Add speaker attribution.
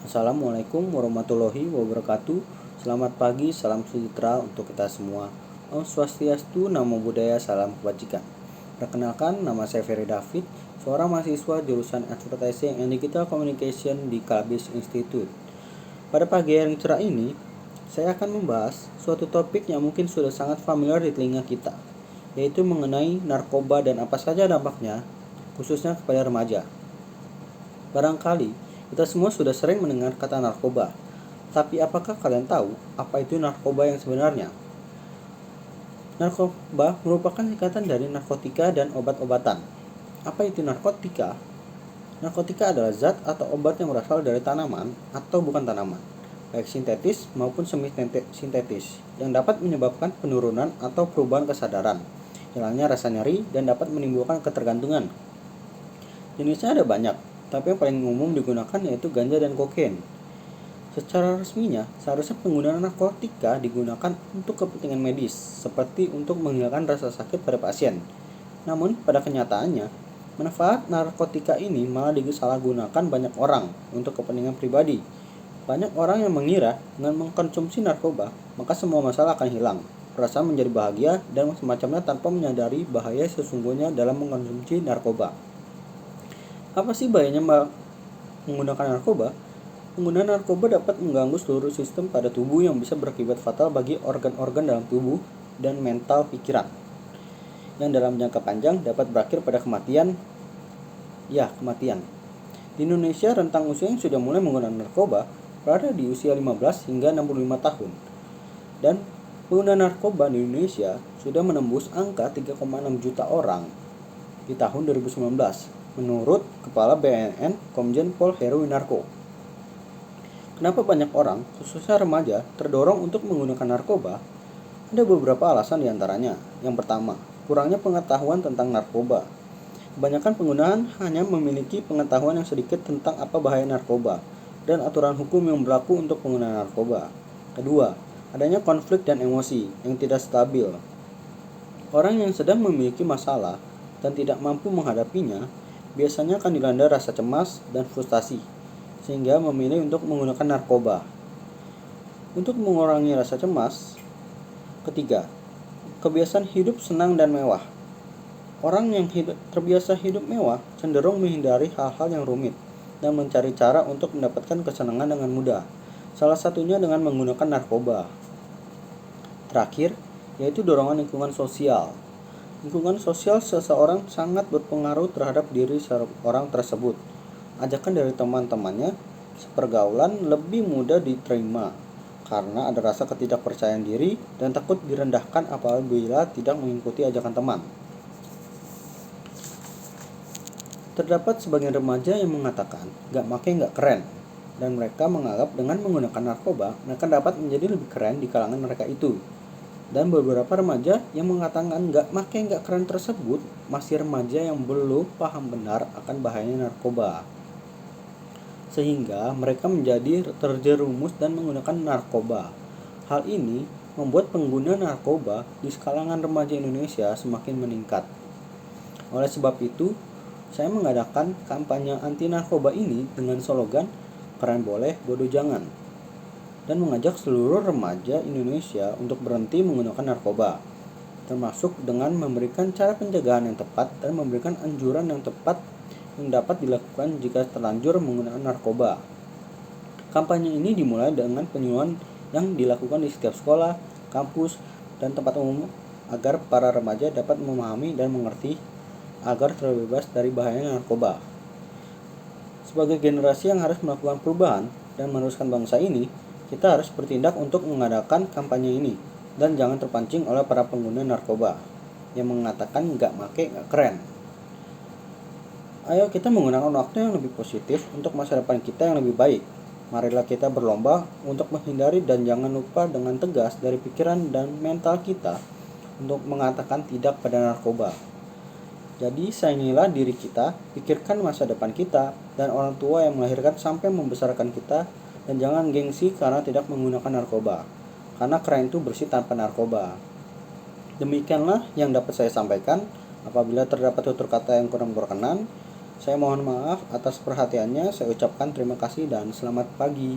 Speaker 1: Assalamualaikum warahmatullahi wabarakatuh. Selamat pagi, salam sejahtera untuk kita semua. Om Swastiastu, Namo Buddhaya, salam kebajikan. Perkenalkan, nama saya Ferry David, seorang mahasiswa jurusan Advertising and Digital Communication di Kalbis Institute. Pada pagi yang cerah ini, saya akan membahas suatu topik yang mungkin sudah sangat familiar di telinga kita, yaitu mengenai narkoba dan apa saja dampaknya, khususnya kepada remaja. Barangkali kita semua sudah sering mendengar kata narkoba, tapi apakah kalian tahu apa itu narkoba yang sebenarnya? Narkoba merupakan singkatan dari narkotika dan obat-obatan. Apa itu narkotika? Narkotika adalah zat atau obat yang berasal dari tanaman atau bukan tanaman, baik sintetis maupun semi-sintetis, yang dapat menyebabkan penurunan atau perubahan kesadaran, hilangnya rasa nyeri, dan dapat menimbulkan ketergantungan. Jenisnya ada banyak, tapi yang paling umum digunakan yaitu ganja dan kokain. Secara resminya, seharusnya penggunaan narkotika digunakan untuk kepentingan medis, seperti untuk menghilangkan rasa sakit pada pasien. Namun, pada kenyataannya, manfaat narkotika ini malah disalahgunakan banyak orang untuk kepentingan pribadi. Banyak orang yang mengira dengan mengkonsumsi narkoba, maka semua masalah akan hilang, perasaan menjadi bahagia, dan semacamnya tanpa menyadari bahaya sesungguhnya dalam mengkonsumsi narkoba. Apa sih bahayanya menggunakan narkoba? Penggunaan narkoba dapat mengganggu seluruh sistem pada tubuh yang bisa berakibat fatal bagi organ-organ dalam tubuh dan mental pikiran, yang dalam jangka panjang dapat berakhir pada kematian. Di Indonesia, rentang usia yang sudah mulai menggunakan narkoba berada di usia 15 hingga 65 tahun. Dan pengguna narkoba di Indonesia sudah menembus angka 3,6 juta orang di tahun 2019. Menurut Kepala BNN Komjen Pol Heruwinarko. Kenapa banyak orang, khususnya remaja, terdorong untuk menggunakan narkoba? Ada beberapa alasan diantaranya. Yang pertama, kurangnya pengetahuan tentang narkoba. Kebanyakan penggunaan hanya memiliki pengetahuan yang sedikit tentang apa bahaya narkoba dan aturan hukum yang berlaku untuk penggunaan narkoba. Kedua, adanya konflik dan emosi yang tidak stabil. Orang yang sedang memiliki masalah dan tidak mampu menghadapinya biasanya akan dilanda rasa cemas dan frustasi, sehingga memilih untuk menggunakan narkoba. Untuk mengurangi rasa cemas, ketiga, kebiasaan hidup senang dan mewah. Orang yang terbiasa hidup mewah cenderung menghindari hal-hal yang rumit dan mencari cara untuk mendapatkan kesenangan dengan mudah, salah satunya dengan menggunakan narkoba. Terakhir, yaitu dorongan lingkungan sosial. Lingkungan sosial seseorang sangat berpengaruh terhadap diri orang tersebut. Ajakan dari teman-temannya, sepergaulan lebih mudah diterima karena ada rasa ketidakpercayaan diri dan takut direndahkan apabila tidak mengikuti ajakan teman. Terdapat sebagian remaja yang mengatakan gak make gak keren, dan mereka menganggap dengan menggunakan narkoba mereka dapat menjadi lebih keren di kalangan mereka itu. Dan beberapa remaja yang mengatakan gak make gak keren tersebut masih remaja yang belum paham benar akan bahayanya narkoba, sehingga mereka menjadi terjerumus dan menggunakan narkoba. Hal ini membuat pengguna narkoba di kalangan remaja Indonesia semakin meningkat. Oleh sebab itu, saya mengadakan kampanye anti narkoba ini dengan slogan "Keren boleh, bodoh jangan", dan mengajak seluruh remaja Indonesia untuk berhenti menggunakan narkoba, termasuk dengan memberikan cara pencegahan yang tepat dan memberikan anjuran yang tepat yang dapat dilakukan jika terlanjur menggunakan narkoba. Kampanye ini dimulai dengan penyuluhan yang dilakukan di setiap sekolah, kampus, dan tempat umum agar para remaja dapat memahami dan mengerti agar terbebas dari bahaya narkoba. Sebagai generasi yang harus melakukan perubahan dan meneruskan bangsa ini, kita harus bertindak untuk mengadakan kampanye ini dan jangan terpancing oleh para pengguna narkoba yang mengatakan gak make gak keren. Ayo kita menggunakan waktu yang lebih positif untuk masa depan kita yang lebih baik. Marilah kita berlomba untuk menghindari dan jangan lupa dengan tegas dari pikiran dan mental kita untuk mengatakan tidak pada narkoba. Jadi sayangilah diri kita, pikirkan masa depan kita dan orang tua yang melahirkan sampai membesarkan kita. Dan jangan gengsi karena tidak menggunakan narkoba, karena keren itu bersih tanpa narkoba. Demikianlah yang dapat saya sampaikan. Apabila terdapat tutur kata yang kurang berkenan, Saya mohon maaf atas perhatiannya. Saya ucapkan terima kasih dan selamat pagi.